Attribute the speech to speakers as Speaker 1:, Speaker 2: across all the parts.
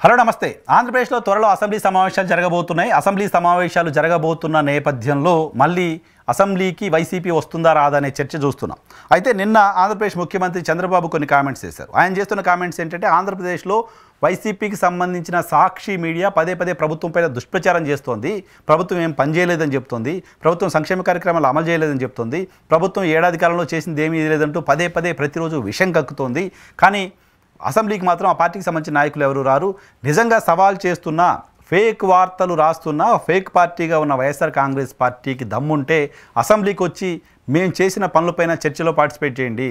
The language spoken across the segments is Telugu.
Speaker 1: హలో నమస్తే. ఆంధ్రప్రదేశ్లో త్వరలో అసెంబ్లీ సమావేశాలు జరగబోతున్నాయి. అసెంబ్లీ సమావేశాలు జరగబోతున్న నేపథ్యంలో మళ్ళీ అసెంబ్లీకి వైసీపీ వస్తుందా రాదా అనే చర్చ చూస్తున్నాం. అయితే నిన్న ఆంధ్రప్రదేశ్ ముఖ్యమంత్రి చంద్రబాబు కొన్ని కామెంట్స్ చేశారు. ఆయన చేస్తున్న కామెంట్స్ ఏంటంటే ఆంధ్రప్రదేశ్లో వైసీపీకి సంబంధించిన సాక్షి మీడియా పదే పదే ప్రభుత్వంపైన దుష్ప్రచారం చేస్తోంది. ప్రభుత్వం ఏం పనిచేయలేదని చెప్తోంది. ప్రభుత్వం సంక్షేమ కార్యక్రమాలు అమలు చేయలేదని చెప్తోంది. ప్రభుత్వం ఏడాది కాలంలో చేసింది ఏమీ లేదంటూ పదే పదే ప్రతిరోజు విషం కక్కుతోంది. కానీ అసెంబ్లీకి మాత్రం ఆ పార్టీకి సంబంధించిన నాయకులు ఎవరు రారు. నిజంగా సవాల్ చేస్తున్న ఫేక్ వార్తలు రాస్తున్న ఫేక్ పార్టీగా ఉన్న వైఎస్ఆర్ కాంగ్రెస్ పార్టీకి దమ్ముంటే అసెంబ్లీకి వచ్చి మేము చేసిన పనులపైన చర్చలో పార్టిసిపేట్ చేయండి.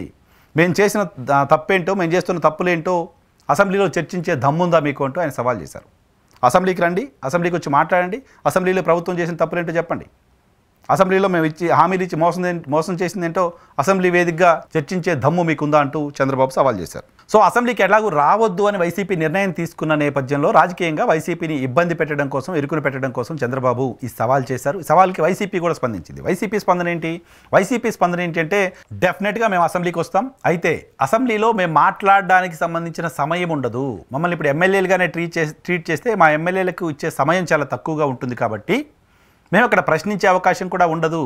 Speaker 1: మేము చేసిన తప్పేంటో, మేము చేస్తున్న తప్పులేంటో అసెంబ్లీలో చర్చించే దమ్ముందా మీకు అంటూ ఆయన సవాల్ చేశారు. అసెంబ్లీకి రండి, అసెంబ్లీకి వచ్చి మాట్లాడండి, అసెంబ్లీలో ప్రభుత్వం చేసిన తప్పులేంటో చెప్పండి. అసెంబ్లీలో మేము ఇచ్చి హామీలు ఇచ్చి మోసం చేసిందేంటో అసెంబ్లీ వేదికగా చర్చించే దమ్ము మీకుందా అంటూ చంద్రబాబు సవాల్ చేశారు. సో అసెంబ్లీకి ఎలాగూ రావద్దు అని వైసీపీ నిర్ణయం తీసుకున్న నేపథ్యంలో రాజకీయంగా వైసీపీని ఇబ్బంది పెట్టడం కోసం, ఇరుకును పెట్టడం కోసం చంద్రబాబు ఈ సవాల్ చేశారు. ఈ సవాల్కి వైసీపీ కూడా స్పందించింది. వైసీపీ స్పందన ఏంటి? వైసీపీ స్పందన ఏంటంటే డెఫినెట్గా మేము అసెంబ్లీకి వస్తాం. అయితే అసెంబ్లీలో మేము మాట్లాడడానికి సంబంధించిన సమయం ఉండదు. మమ్మల్ని ఇప్పుడు ఎమ్మెల్యేలుగానే ట్రీట్ చేస్తే మా ఎమ్మెల్యేలకు ఇచ్చే సమయం చాలా తక్కువగా ఉంటుంది. కాబట్టి మేము అక్కడ ప్రశ్నించే అవకాశం కూడా ఉండదు.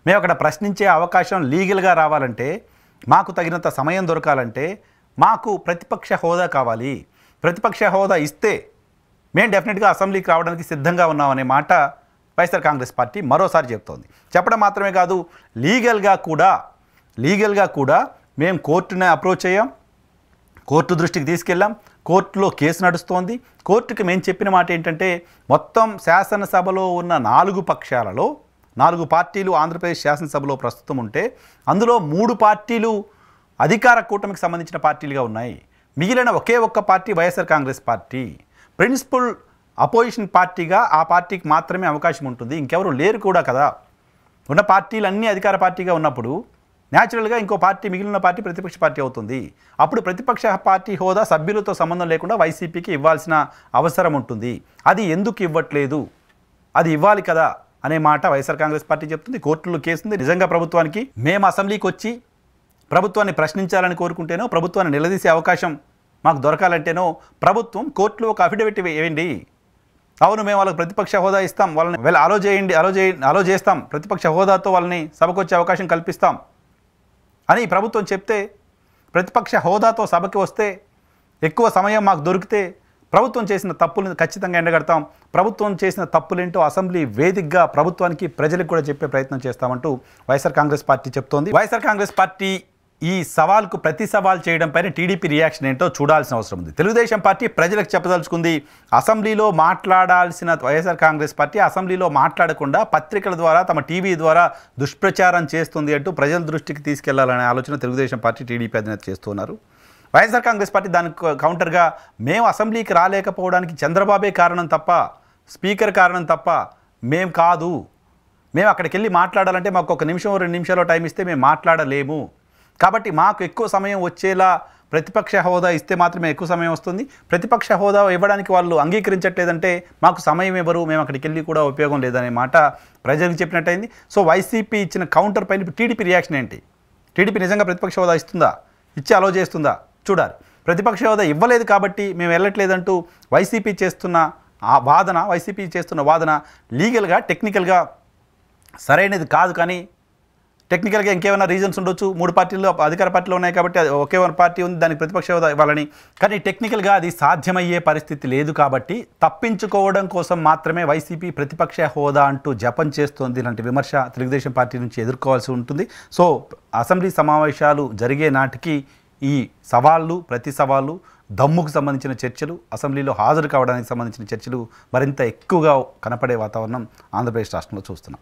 Speaker 1: మేము అక్కడ ప్రశ్నించే అవకాశం లీగల్గా రావాలంటే, మాకు తగినంత సమయం దొరకాలంటే మాకు ప్రతిపక్ష హోదా కావాలి. ప్రతిపక్ష హోదా ఇస్తే మేము డెఫినెట్గా అసెంబ్లీకి రావడానికి సిద్ధంగా ఉన్నామనే మాట వైఎస్ఆర్ కాంగ్రెస్ పార్టీ మరోసారి చెప్తోంది. చెప్పడం మాత్రమే కాదు, లీగల్గా కూడా మేము కోర్టుని అప్రోచ్ అయ్యాం, కోర్టు దృష్టికి తీసుకెళ్ళాం, కోర్టులో కేసు నడుస్తోంది. కోర్టుకి మేము చెప్పిన మాట ఏంటంటే మొత్తం శాసనసభలో ఉన్న 4 పక్షాలలో 4 పార్టీలు ఆంధ్రప్రదేశ్ శాసనసభలో ప్రస్తుతం ఉంటే అందులో 3 పార్టీలు అధికార కూటమికి సంబంధించిన పార్టీలుగా ఉన్నాయి. మిగిలిన ఒకే ఒక్క party YSR Congress party. Principal opposition పార్టీగా ఆ పార్టీకి మాత్రమే అవకాశం ఉంటుంది. ఇంకెవరు లేరు కూడా కదా. ఉన్న పార్టీలు అన్నీ అధికార పార్టీగా ఉన్నప్పుడు న్యాచురల్గా ఇంకో పార్టీ, మిగిలిన పార్టీ ప్రతిపక్ష పార్టీ అవుతుంది. అప్పుడు ప్రతిపక్ష పార్టీ హోదా సభ్యులతో సంబంధం లేకుండా వైసీపీకి ఇవ్వాల్సిన అవసరం ఉంటుంది. అది ఎందుకు ఇవ్వట్లేదు? అది ఇవ్వాలి కదా అనే మాట వైఎస్ఆర్ కాంగ్రెస్ పార్టీ చెప్తుంది. కోర్టులో కేసు ఉంది. నిజంగా ప్రభుత్వానికి మేము అసెంబ్లీకి వచ్చి ప్రభుత్వాన్ని ప్రశ్నించాలని కోరుకుంటేనో, ప్రభుత్వాన్ని నిలదీసే అవకాశం మాకు దొరకాలంటేనో ప్రభుత్వం కోర్టులో ఒక అఫిడవిట్ వేయండి. అవును, మేము వాళ్ళకి ప్రతిపక్ష హోదా ఇస్తాం, వాళ్ళని అలో చేస్తాం, ప్రతిపక్ష హోదాతో వాళ్ళని సభకు వచ్చే అవకాశం కల్పిస్తాం అని ప్రభుత్వం చెప్తే, ప్రతిపక్ష హోదాతో సభకి వస్తే, ఎక్కువ సమయం మాకు దొరికితే ప్రభుత్వం చేసిన తప్పులను ఖచ్చితంగా ఎండగడతాం. ప్రభుత్వం చేసిన తప్పులేంటో అసెంబ్లీ వేదికగా ప్రభుత్వానికి, ప్రజలకు కూడా చెప్పే ప్రయత్నం చేస్తామంటూ వైఎస్ఆర్ కాంగ్రెస్ పార్టీ చెప్తోంది. వైఎస్ఆర్ కాంగ్రెస్ పార్టీ ఈ సవాల్కు ప్రతి సవాల్ చేయడం పైన టీడీపీ రియాక్షన్ ఏంటో చూడాల్సిన అవసరం ఉంది. తెలుగుదేశం పార్టీ ప్రజలకు చెప్పదలుచుకుంది. అసెంబ్లీలో మాట్లాడాల్సిన వైఎస్ఆర్ కాంగ్రెస్ పార్టీ అసెంబ్లీలో మాట్లాడకుండా పత్రికల ద్వారా, తమ టీవీ ద్వారా దుష్ప్రచారం చేస్తుంది అంటూ ప్రజల దృష్టికి తీసుకెళ్లాలనే ఆలోచన తెలుగుదేశం పార్టీ, టీడీపీ అధినేత చేస్తున్నారు. వైఎస్ఆర్ కాంగ్రెస్ పార్టీ దానికి కౌంటర్గా మేము అసెంబ్లీకి రాలేకపోవడానికి చంద్రబాబే కారణం తప్ప, స్పీకర్ కారణం తప్ప మేము కాదు. మేము అక్కడికి వెళ్ళి మాట్లాడాలంటే మాకు 1 నిమిషం 2 నిమిషాలు టైం ఇస్తే మేము మాట్లాడలేము. కాబట్టి మాకు ఎక్కువ సమయం వచ్చేలా ప్రతిపక్ష హోదా ఇస్తే మాత్రమే ఎక్కువ సమయం వస్తుంది. ప్రతిపక్ష హోదా ఇవ్వడానికి వాళ్ళు అంగీకరించట్లేదంటే మాకు సమయం ఇవ్వరు, మేము అక్కడికి వెళ్ళి కూడా ఉపయోగం లేదనే మాట ప్రజలకు చెప్పినట్టయింది. సో వైసీపీ ఇచ్చిన కౌంటర్ పైన టీడీపీ రియాక్షన్ ఏంటి? టీడీపీ నిజంగా ప్రతిపక్ష హోదా ఇస్తుందా? ఇచ్చి అలో చేస్తుందా? చూడాలి. ప్రతిపక్ష హోదా ఇవ్వలేదు కాబట్టి మేము వెళ్ళట్లేదంటూ వైసీపీ చేస్తున్న వాదన లీగల్గా, టెక్నికల్గా సరైనది కాదు. కానీ టెక్నికల్గా ఇంకేమైనా రీజన్స్ ఉండొచ్చు. 3 పార్టీలు అధికార పార్టీలో ఉన్నాయి కాబట్టి ఒకే పార్టీ ఉంది, దానికి ప్రతిపక్ష హోదా ఇవ్వాలని. కానీ టెక్నికల్గా అది సాధ్యమయ్యే పరిస్థితి లేదు. కాబట్టి తప్పించుకోవడం కోసం మాత్రమే వైసీపీ ప్రతిపక్ష హోదా అంటూ జపం చేస్తోంది. ఇలాంటి విమర్శ తెలుగుదేశం పార్టీ నుంచి ఎదుర్కోవాల్సి ఉంటుంది. సో అసెంబ్లీ సమావేశాలు జరిగే నాటికి ఈ సవాళ్ళు, ప్రతి సవాళ్ళు, దమ్ముకు సంబంధించిన చర్చలు, అసెంబ్లీలో హాజరు కావడానికి సంబంధించిన చర్చలు మరింత ఎక్కువగా కనపడే వాతావరణం ఆంధ్రప్రదేశ్ రాష్ట్రంలో చూస్తున్నాం.